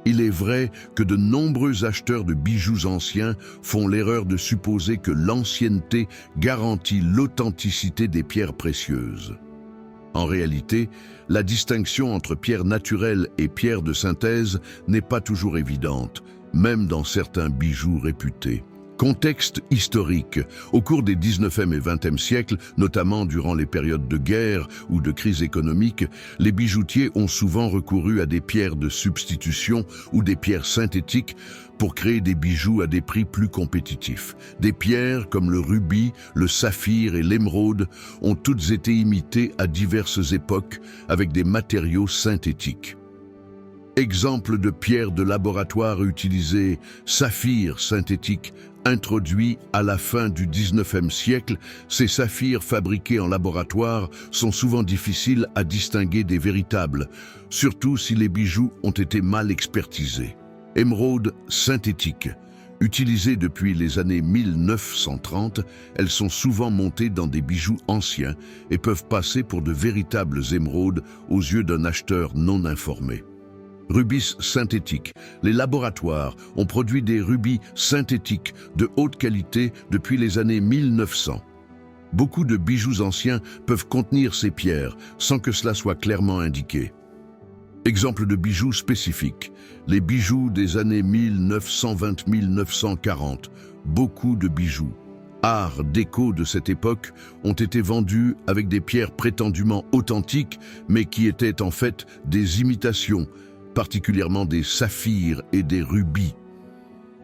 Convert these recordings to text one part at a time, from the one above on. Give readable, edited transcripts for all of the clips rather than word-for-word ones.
Il est vrai que de nombreux acheteurs de bijoux anciens font l'erreur de supposer que l'ancienneté garantit l'authenticité des pierres précieuses. En réalité, la distinction entre pierres naturelles et pierres de synthèse n'est pas toujours évidente, même dans certains bijoux réputés. Contexte historique. Au cours des 19e et 20e siècles, notamment durant les périodes de guerre ou de crise économique, les bijoutiers ont souvent recouru à des pierres de substitution ou des pierres synthétiques pour créer des bijoux à des prix plus compétitifs. Des pierres comme le rubis, le saphir et l'émeraude ont toutes été imitées à diverses époques avec des matériaux synthétiques. Exemple de pierres de laboratoire utilisées, saphir synthétique, introduit à la fin du 19e siècle, ces saphirs fabriqués en laboratoire sont souvent difficiles à distinguer des véritables, surtout si les bijoux ont été mal expertisés. Émeraude synthétique. Utilisées depuis les années 1930, elles sont souvent montées dans des bijoux anciens et peuvent passer pour de véritables émeraudes aux yeux d'un acheteur non informé. Rubis synthétique. Les laboratoires ont produit des rubis synthétiques de haute qualité depuis les années 1900. Beaucoup de bijoux anciens peuvent contenir ces pierres sans que cela soit clairement indiqué. Exemple de bijoux spécifiques. Les bijoux des années 1920-1940. Beaucoup de bijoux. Art déco de cette époque ont été vendus avec des pierres prétendument authentiques, mais qui étaient en fait des imitations, particulièrement des saphirs et des rubis.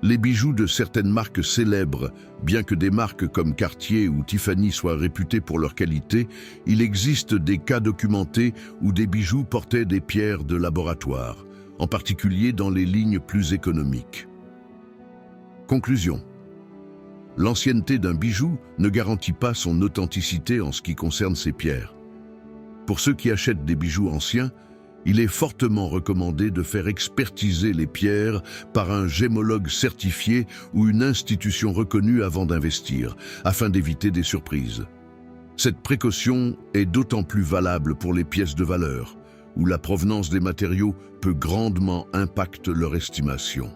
Les bijoux de certaines marques célèbres, bien que des marques comme Cartier ou Tiffany soient réputées pour leur qualité, il existe des cas documentés où des bijoux portaient des pierres de laboratoire, en particulier dans les lignes plus économiques. Conclusion. L'ancienneté d'un bijou ne garantit pas son authenticité en ce qui concerne ses pierres. Pour ceux qui achètent des bijoux anciens, il est fortement recommandé de faire expertiser les pierres par un gémologue certifié ou une institution reconnue avant d'investir, afin d'éviter des surprises. Cette précaution est d'autant plus valable pour les pièces de valeur, où la provenance des matériaux peut grandement impacter leur estimation.